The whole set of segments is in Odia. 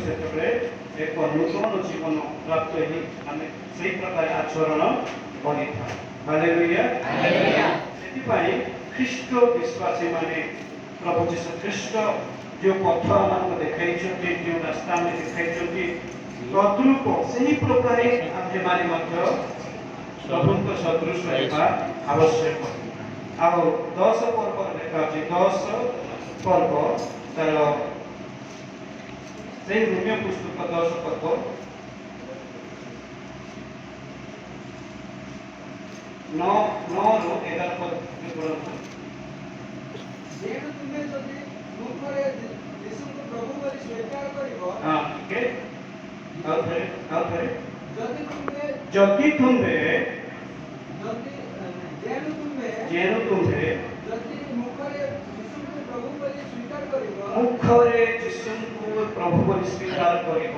से एक नूतन जीवन प्राप्त ही आम से प्रकार आचरण कर हालेलुया से ख्रीष्ट विश्वासी माने प्रभु जीशु ख्रीष्ट जो पथ आम देखा जो रास्ता आम देखा तद्रूप से प्रकार आम प्रभु सदृश आवश्यक आ 10 पर्व देखा 10 पर्व तार से रोमियो पुस्तक 10 पर्व 9 ରୁ 11 ପର୍ଯ୍ୟନ୍ତ ପଢ଼ନ୍ତୁ। ଯେହେତୁ ତୁମେ ଯଦି ମୁଖରେ ଯୀଶୁଙ୍କୁ ପ୍ରଭୁ ବୋଲି ସ୍ୱୀକାର କରିବ ଟିକେ ଆଉ ଥରେ ଯଦି ତୁମେ ଯେଣୁ ତୁମେ ଯଦି ମୁଖରେ ଯୀଶୁଙ୍କୁ ପ୍ରଭୁ ବୋଲି ସ୍ୱୀକାର କରିବ ମୁଖରେ ଯୀଶୁଙ୍କୁ ପ୍ରଭୁ ବୋଲି ସ୍ୱୀକାର କରିବ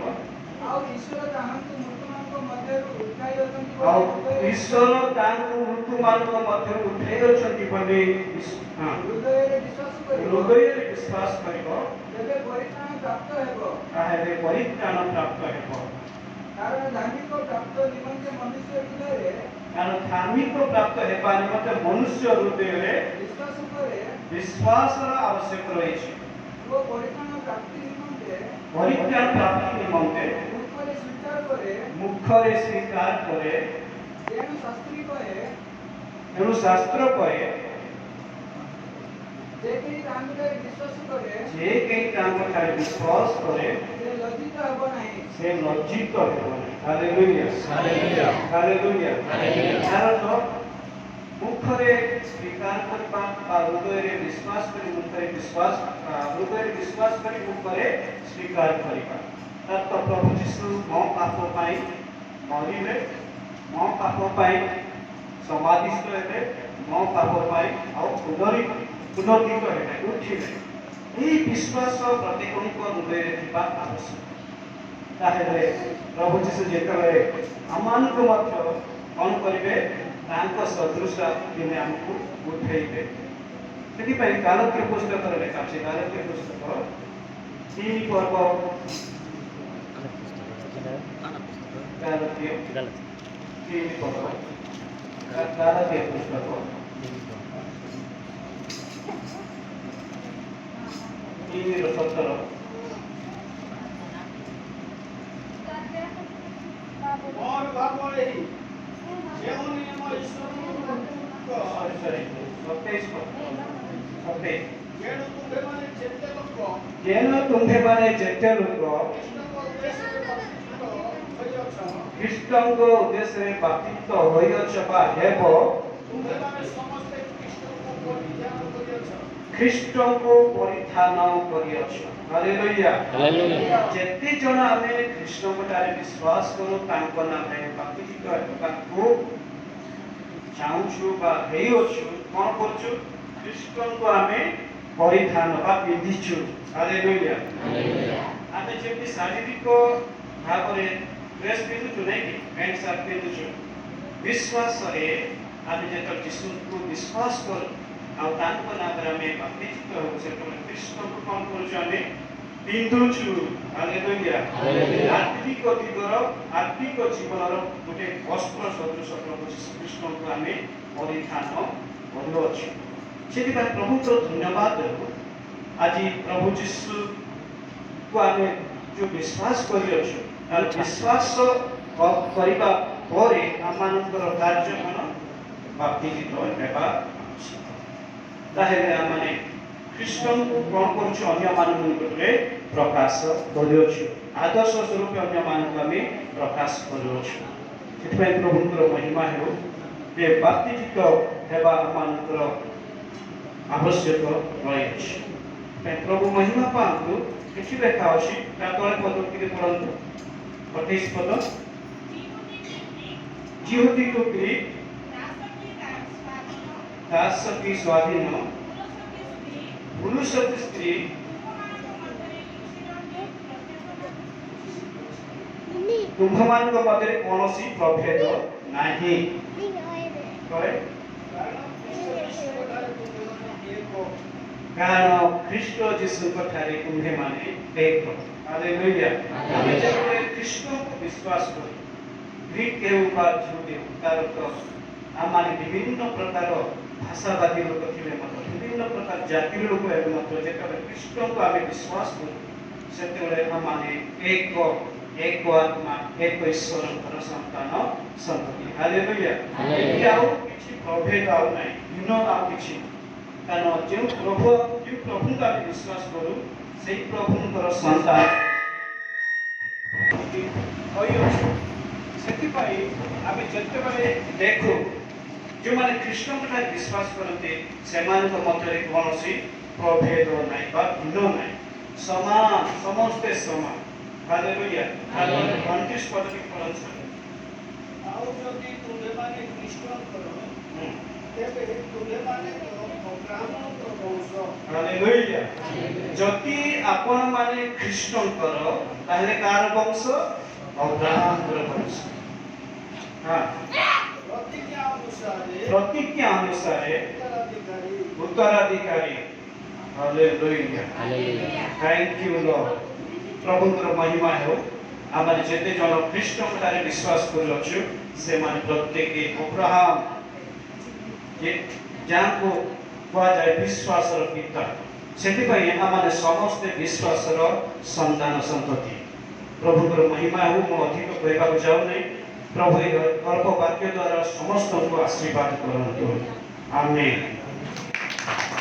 ଆଉ ଈଶ୍ୱର ତାହାଙ୍କୁ ମୃତ୍ୟୁମାନଙ୍କ ମଧ୍ୟରୁ ଉଠାଇଛନ୍ତି ଆଉ ଈଶ୍ୱର ତାଙ୍କୁ ମୃତ୍ୟୁମାନଙ୍କ ମଧ୍ୟରୁ ଉଠାଇଛନ୍ତି ବୋଲି ହୃଦୟରେ ବିଶ୍ୱାସ କରିବ ତେବେ ପରିତ୍ରାଣ ପ୍ରାପ୍ତ ହେବ ତାହେଲେ ପରିତ୍ରାଣ ପ୍ରାପ୍ତ ହେବ। କାରଣ ଧାର୍ମିକ ପ୍ରାପ୍ତ ନିମନ୍ତେ ମନୁଷ୍ୟ ହୃଦୟରେ ମନୁଷ୍ୟ ହୃଦୟରେ ବିଶ୍ୱାସ ଉପରେ ବିଶ୍ୱାସର ଆବଶ୍ୟକ ରହିଛି ଓ ପରିତ୍ରାଣ ପ୍ରାପ୍ତି ନିମନ୍ତେ ମୁଖରେ ସ୍ୱୀକାର କରେ ତେଣୁ ଶାସ୍ତ୍ର କହେ ଯେ କେହି ତାଙ୍କଠାରେ ବିଶ୍ୱାସ କରେ ସେ ଲଜ୍ଜିତ ହେବ ନାହିଁ ସେ ଲଜ୍ଜିତ ହେବ ନାହିଁ। ହାଲେଲୁୟା ହାଲେଲୁୟା କାରଣ ମୁଖରେ ସ୍ୱୀକାର କରିବା ବା ହୃଦୟରେ ବିଶ୍ୱାସ କରି ହୃଦୟରେ ବିଶ୍ୱାସ କରି ମୁଖରେ ସ୍ୱୀକାର କରିବା ତ ପ୍ରଭୁ ଯୀଶୁ ମୋ ପାପ ପାଇଁ ମରିଲେ ମୋ ପାପ ପାଇଁ ସମାଧିସ୍ଥ ହେଲେ ମୋ ପାପ ପାଇଁ ଆଉ ପୁନର୍ଜିତ ହେଲେ ଉଠିଲେ ଏହି ବିଶ୍ୱାସ ପ୍ରତ୍ୟେକଙ୍କ ହୃଦୟରେ ଥିବା ଆବଶ୍ୟକ। ତାହେଲେ ପ୍ରଭୁ ଯୀଶୁ ଯେତେବେଳେ ଆମମାନଙ୍କୁ ମଧ୍ୟ କ'ଣ କରିବେ ତାଙ୍କ ସଦୃଶ ଦିନେ ଆମକୁ ଉଠେଇବେ। ସେଥିପାଇଁ ଗାଲାତ୍ୟ ପୁସ୍ତକରେ ଲେଖା ଅଛି ଗାଲାତ୍ୟ ପୁସ୍ତକ 3 ପର୍ବ ଗାଲାତ୍ୟ 3 ପର୍ବ ଗାଲାତ୍ୟ ପୁସ୍ତକ 3:17 ମୋର ଭାବ ଏହି ଯେଉଁ ନିୟମ ଈଶ୍ୱରଙ୍କ 27 ଯେଣୁ ତୁମ୍ଭେମାନେ ଯେତେ ଲୋକ ଖ୍ରୀଷ୍ଟଙ୍କ ଉଦ୍ଦେଶ୍ୟରେ ବାପ୍ତିତ ହୋଇଅଛ ବା ହେବ ଖ୍ରୀଷ୍ଟଙ୍କୁ ପରିଧାନ କରିଅଛ। ହାଲେଲୁୟା ଯେତେ ଜଣ ଆମେ ଖ୍ରୀଷ୍ଟଙ୍କଠାରେ ବିଶ୍ୱାସ କରୁ ତାଙ୍କ ନାମରେ ବାପ୍ତିତ ହେବାକୁ ଚାହୁଁଛୁ ବା ହେଇଅଛୁ କ'ଣ କରୁଛୁ ଖ୍ରୀଷ୍ଟଙ୍କୁ ଆମେ ପରିଧାନ ବା ପିନ୍ଧିଛୁ। ହାଲେଲୁୟା ଆମେ ଯେମିତି ଶାରୀରିକ ଭାବରେ ଡ୍ରେସ୍ ପିନ୍ଧୁଛୁ ନାଇଁ କି ପ୍ୟାଣ୍ଟ ସାର୍ଟ ପିନ୍ଧୁଛୁ ବିଶ୍ୱାସରେ ଆମେ ଯେତେବେଳେ ଯୀଶୁଙ୍କୁ ବିଶ୍ୱାସ କରୁ ଆଉ ତାଙ୍କ ନାମରେ ଆମେ ବାପ୍ତିତ ହେଉ ସେତେବେଳେ ଖ୍ରୀଷ୍ଟଙ୍କୁ କ'ଣ କରୁଛୁ ଆମେ ପିନ୍ଧୁଛୁ। ହାଲେଲୁୟା ଆତ୍ମିକ ଦିଗର ଆତ୍ମିକ ଜୀବନର ଗୋଟେ ବସ୍ତ୍ର ସଦୃଶ ପ୍ରଭୁ ଯୀଶୁ ଖ୍ରୀଷ୍ଟଙ୍କୁ ଆମେ ପରିଧାନ କରୁଅଛୁ। ସେଥିପାଇଁ ପ୍ରଭୁଙ୍କର ଧନ୍ୟବାଦ ଦେବୁ ଆଜି ପ୍ରଭୁ ଯୀଶୁକୁ ଆମେ ଯେଉଁ ବିଶ୍ୱାସ କରିଅଛୁ ବିଶ୍ୱାସ କରିବା ପରେ ଆମମାନଙ୍କର କାର୍ଯ୍ୟ କ'ଣ ବାପ୍ତିତ ହେବା। ତାହେଲେ ଆମେ ଖ୍ରୀଷ୍ଟଙ୍କୁ କ'ଣ କରୁଛୁ ଅନ୍ୟମାନଙ୍କ ନିକଟରେ ପ୍ରକାଶ କରୁଅଛୁ ଆଦର୍ଶ ସ୍ୱରୂପ ଅନ୍ୟମାନଙ୍କୁ ଆମେ ପ୍ରକାଶ କରୁଅଛୁ। ସେଥିପାଇଁ ପ୍ରଭୁଙ୍କର ମହିମା ହେଉ ଯେ ବାପ୍ତିତ ହେବା ଆମମାନଙ୍କର ଆବଶ୍ୟକ ରହିଅଛି। ପ୍ରଭୁ ମହିମା ପାଆନ୍ତୁ। କିଛି ଲେଖା ଅଛି ତା ତଳେ ପଦ ଟିକେ ପଢ଼ନ୍ତୁ 28 ପଦ जिहुदी को ग्रीक दास की स्वाधीन पुरुष की स्त्री तुम्भमान को मध्य कौन सी प्रभेद नहीं कारण ख्रीष्ट जीशु ठारे तुम्हें माने एक हालेलुया ଆମେ ଯେତେବେଳେ ଖ୍ରୀଷ୍ଟଙ୍କୁ ବିଶ୍ୱାସ କରୁ ଗ୍ରୀକ୍ ହେଉ ବା ଜୁ ହେଉ ତାର ତ ଆମମାନେ ବିଭିନ୍ନ ପ୍ରକାର ଭାଷାବାଦୀ ଲୋକ ଥିଲେ ମଧ୍ୟ ବିଭିନ୍ନ ପ୍ରକାର ଜାତିର ଲୋକ ହେବେ ମଧ୍ୟ ଯେତେବେଳେ ଖ୍ରୀଷ୍ଟଙ୍କୁ ଆମେ ବିଶ୍ୱାସ କରୁ ସେତେବେଳେ ଆମମାନେ ଏକ ଆତ୍ମା ଏକ ଈଶ୍ୱରଙ୍କର ସନ୍ତାନ ସନ୍ତତି ହାଲେଲୁୟା ଏଠି ଆଉ କିଛି ପ୍ରଭେଦ ଆଉ ନାହିଁ ଭିନ୍ନ ଆଉ କିଛି କାରଣ ଯେଉଁ ପ୍ରଭୁଙ୍କୁ ଆମେ ବିଶ୍ୱାସ କରୁ ସେହି ପ୍ରଭୁଙ୍କର ସନ୍ତାନ ହୋଇଅଛୁ ସେଥିପାଇଁ ଆମେ ଯେତେବେଳେ ଦେଖୁ ଯେଉଁମାନେ ଖ୍ରୀଷ୍ଟଙ୍କଠାରେ ବିଶ୍ୱାସ କରନ୍ତି ସେମାନଙ୍କ ମଧ୍ୟରେ କୌଣସି ପ୍ରଭେଦ ନାହିଁ ବା ଭିନ୍ନ ନାହିଁ ସମାନ ସମସ୍ତେ ସମାନ ହାଲେଲୁୟା ତାପରେ 29 ପଦଟି ପଢ଼ନ୍ତୁ ଆଉ ଯଦି ତୁମେମାନେ ଖ୍ରୀଷ୍ଟଙ୍କର ତେବେ ତୁମେମାନେ ତ ଅବ୍ରାହ୍ମଣଙ୍କ ବଂଶ। ହାଲେଲୁୟା ଯଦି ଆପଣମାନେ ଖ୍ରୀଷ୍ଟଙ୍କର ତାହେଲେ କାହାର ବଂଶ ଅବ୍ରାହମଙ୍କର ବଂଶ ହଁ ପ୍ରତିଜ୍ଞା ଅନୁସାରେ ଉତ୍ତରାଧିକାରୀ ହାଲେଲୁୟା ଥ୍ୟାଙ୍କ ୟୁ ଲର୍ଡ ପ୍ରଭୁଙ୍କର ମହିମା ହେଉ ଆମେ ଯେତେ ଜଣ ଖ୍ରୀଷ୍ଟଙ୍କଠାରେ ବିଶ୍ୱାସ କରୁଅଛୁ ସେମାନେ ପ୍ରତ୍ୟେକ ଅବ୍ରାହମ ଯାହାକୁ କୁହାଯାଏ ବିଶ୍ୱାସର ପିତା ସେଥିପାଇଁ ଆମମାନେ ସମସ୍ତେ ବିଶ୍ୱାସର ସନ୍ତାନ ସନ୍ତତି ପ୍ରଭୁଙ୍କର ମହିମା ହେଉ ମୁଁ ଅଧିକ କହିବାକୁ ଚାହୁଁନାହିଁ ପ୍ରଭୁ ଅଳ୍ପ ବାକ୍ୟ ଦ୍ୱାରା ସମସ୍ତଙ୍କୁ ଆଶୀର୍ବାଦ କରନ୍ତୁ ଆମେନ୍।